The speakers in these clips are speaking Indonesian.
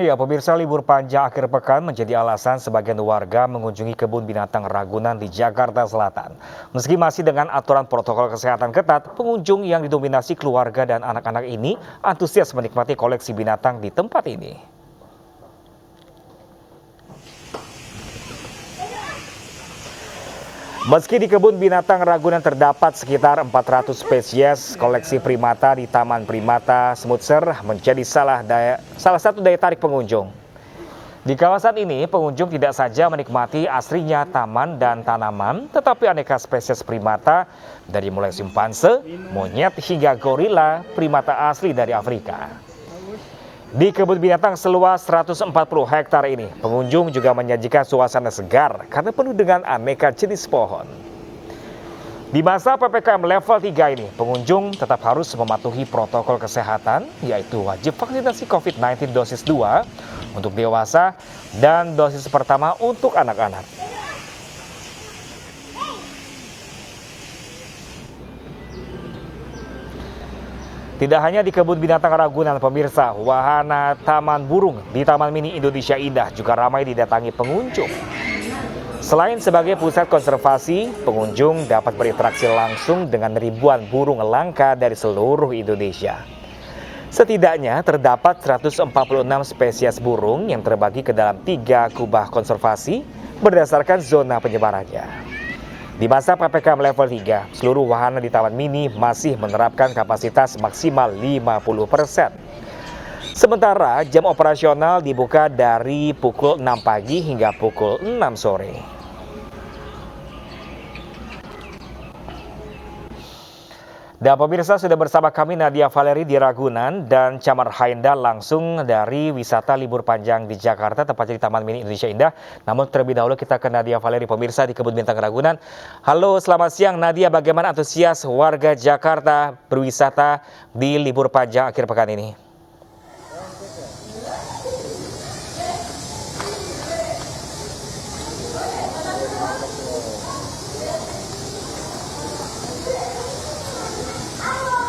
Ya, pemirsa, libur panjang akhir pekan menjadi alasan sebagian warga mengunjungi kebun binatang Ragunan di Jakarta Selatan. Meski masih dengan aturan protokol kesehatan ketat, pengunjung yang didominasi keluarga dan anak-anak ini antusias menikmati koleksi binatang di tempat ini. Meski di kebun binatang Ragunan terdapat sekitar 400 spesies, koleksi primata di Taman Primata Semutser menjadi salah satu daya tarik pengunjung. Di kawasan ini, pengunjung tidak saja menikmati aslinya taman dan tanaman, tetapi aneka spesies primata dari mulai simpanse, monyet hingga gorila, primata asli dari Afrika. Di kebun binatang seluas 140 hektar ini, pengunjung juga menyajikan suasana segar karena penuh dengan aneka jenis pohon. Di masa PPKM level 3 ini, pengunjung tetap harus mematuhi protokol kesehatan, yaitu wajib vaksinasi COVID-19 dosis 2 untuk dewasa dan dosis pertama untuk anak-anak. Tidak hanya di kebun binatang Ragunan, pemirsa, wahana taman burung di Taman Mini Indonesia Indah juga ramai didatangi pengunjung. Selain sebagai pusat konservasi, pengunjung dapat berinteraksi langsung dengan ribuan burung langka dari seluruh Indonesia. Setidaknya terdapat 146 spesies burung yang terbagi ke dalam 3 kubah konservasi berdasarkan zona penyebarannya. Di masa PPKM level 3, seluruh wahana di Taman Mini masih menerapkan kapasitas maksimal 50%. Sementara jam operasional dibuka dari pukul 6 pagi hingga pukul 6 sore. Dan pemirsa, sudah bersama kami Nadia Valeri di Ragunan dan Chamar Hainda langsung dari wisata libur panjang di Jakarta, tepatnya di Taman Mini Indonesia Indah. Namun terlebih dahulu kita ke Nadia Valeri, pemirsa di kebun binatang Ragunan. Halo, selamat siang Nadia, bagaimana antusias warga Jakarta berwisata di libur panjang akhir pekan ini?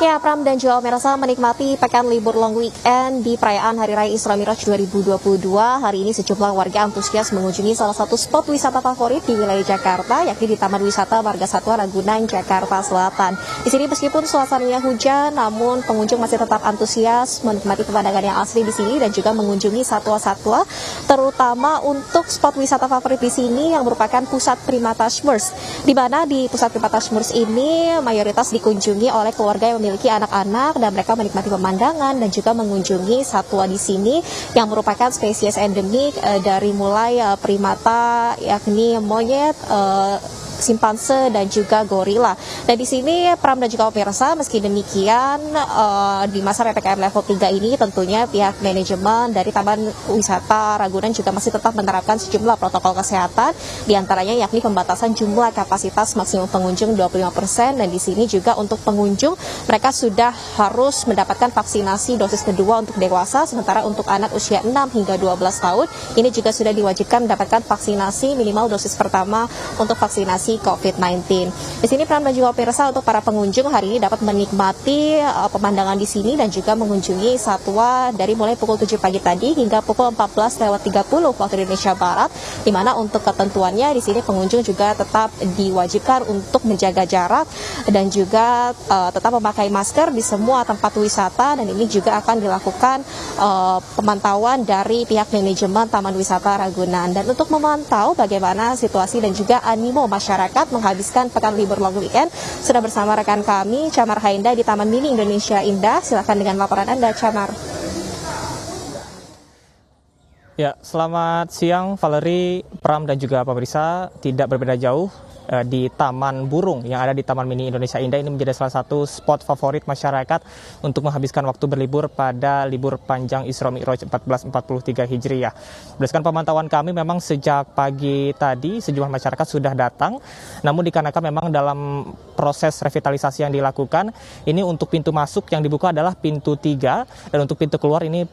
Ya, Pram dan juga pemirsa menikmati pekan libur long weekend di perayaan Hari Raya Isra Miraj 2022. Hari ini sejumlah warga antusias mengunjungi salah satu spot wisata favorit di wilayah Jakarta, yakni di Taman Wisata Marga Satwa Ragunan, Jakarta Selatan. Di sini meskipun suasananya hujan, namun pengunjung masih tetap antusias menikmati pemandangan yang asli di sini dan juga mengunjungi satwa-satwa, terutama untuk spot wisata favorit di sini yang merupakan pusat Primata Semutser. Di mana di pusat Primata Semutser ini mayoritas dikunjungi oleh keluarga yang memiliki anak-anak dan mereka menikmati pemandangan dan juga mengunjungi satwa di sini yang merupakan spesies endemik dari mulai primata yakni monyet, simpanse dan juga gorila. Dan di sini Pram dan juga pemirsa, meski demikian di masa PPKM level 3 ini tentunya pihak manajemen dari Taman Wisata Ragunan juga masih tetap menerapkan sejumlah protokol kesehatan, diantaranya yakni pembatasan jumlah kapasitas maksimum pengunjung 25%, dan di sini juga untuk pengunjung mereka sudah harus mendapatkan vaksinasi dosis kedua untuk dewasa, sementara untuk anak usia 6 hingga 12 tahun ini juga sudah diwajibkan mendapatkan vaksinasi minimal dosis pertama untuk vaksinasi COVID-19. Di sini Pram dan juga pemirsa, untuk para pengunjung hari ini dapat menikmati pemandangan di sini dan juga mengunjungi satwa dari mulai pukul 7 pagi tadi hingga pukul 14.30 waktu Indonesia Barat, di mana untuk ketentuannya di sini pengunjung juga tetap diwajibkan untuk menjaga jarak dan juga tetap memakai masker di semua tempat wisata, dan ini juga akan dilakukan pemantauan dari pihak manajemen Taman Wisata Ragunan. Dan untuk memantau bagaimana situasi dan juga animo masyarakat menghabiskan pekan libur long weekend, sudah bersama rekan kami Chamar Hainda di Taman Mini Indonesia Indah. Silakan dengan laporan Anda, Chamar. Ya, selamat siang Valeri, Pram dan juga pemirsa. Tidak berbeda jauh di Taman Burung yang ada di Taman Mini Indonesia Indah ini menjadi salah satu spot favorit masyarakat untuk menghabiskan waktu berlibur pada libur panjang Isra Miraj 1443 Hijriah. Berdasarkan pemantauan kami, memang sejak pagi tadi sejumlah masyarakat sudah datang, namun dikarenakan memang dalam proses revitalisasi yang dilakukan, ini untuk pintu masuk yang dibuka adalah pintu 3 dan untuk pintu keluar ini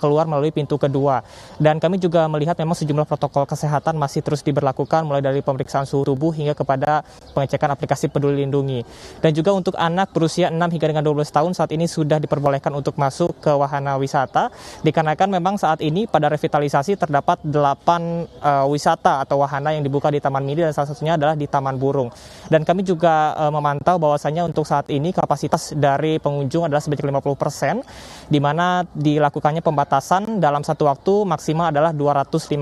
keluar melalui pintu kedua. Dan kami juga melihat memang sejumlah protokol kesehatan masih terus diberlakukan, mulai dari pemeriksaan suhu tubuh hingga kepada pengecekan aplikasi Peduli Lindungi. Dan juga untuk anak berusia 6 hingga dengan 12 tahun saat ini sudah diperbolehkan untuk masuk ke wahana wisata, dikarenakan memang saat ini pada revitalisasi terdapat 8 wisata atau wahana yang dibuka di Taman Mini dan salah satunya adalah di Taman Burung. Dan kami juga memantau bahwasannya untuk saat ini kapasitas dari pengunjung adalah sebanyak 50%, di mana dilakukannya pembatasan dalam satu waktu maksimal adalah 250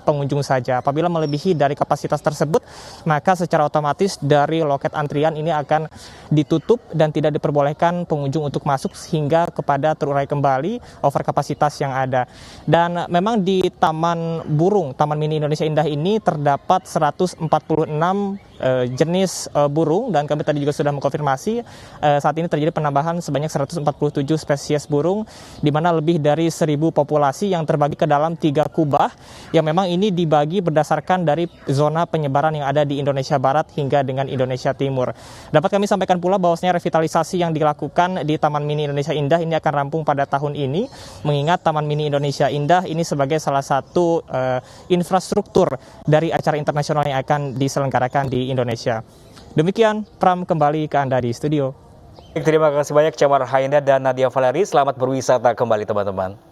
pengunjung saja. Apabila melebihi dari kapasitas tersebut, maka secara otomatis dari loket antrian ini akan ditutup dan tidak diperbolehkan pengunjung untuk masuk hingga kepada terurai kembali over kapasitas yang ada. Dan memang di Taman Burung, Taman Mini Indonesia Indah ini terdapat 146 jenis burung, dan kami tadi juga sudah mengkonfirmasi saat ini terjadi penambahan sebanyak 147 spesies burung, di mana lebih dari 1.000 populasi yang terbagi ke dalam 3 kubah yang memang ini dibagi berdasarkan dari zona penyebaran yang ada di Indonesia Barat hingga dengan Indonesia Timur. Dapat kami sampaikan pula bahwasanya revitalisasi yang dilakukan di Taman Mini Indonesia Indah ini akan rampung pada tahun ini, mengingat Taman Mini Indonesia Indah ini sebagai salah satu infrastruktur dari acara internasional yang akan diselenggarakan di Indonesia. Demikian, Pram, kembali ke Anda di studio. Terima kasih banyak Camar Hainda dan Nadia Valeri. Selamat berwisata kembali teman-teman.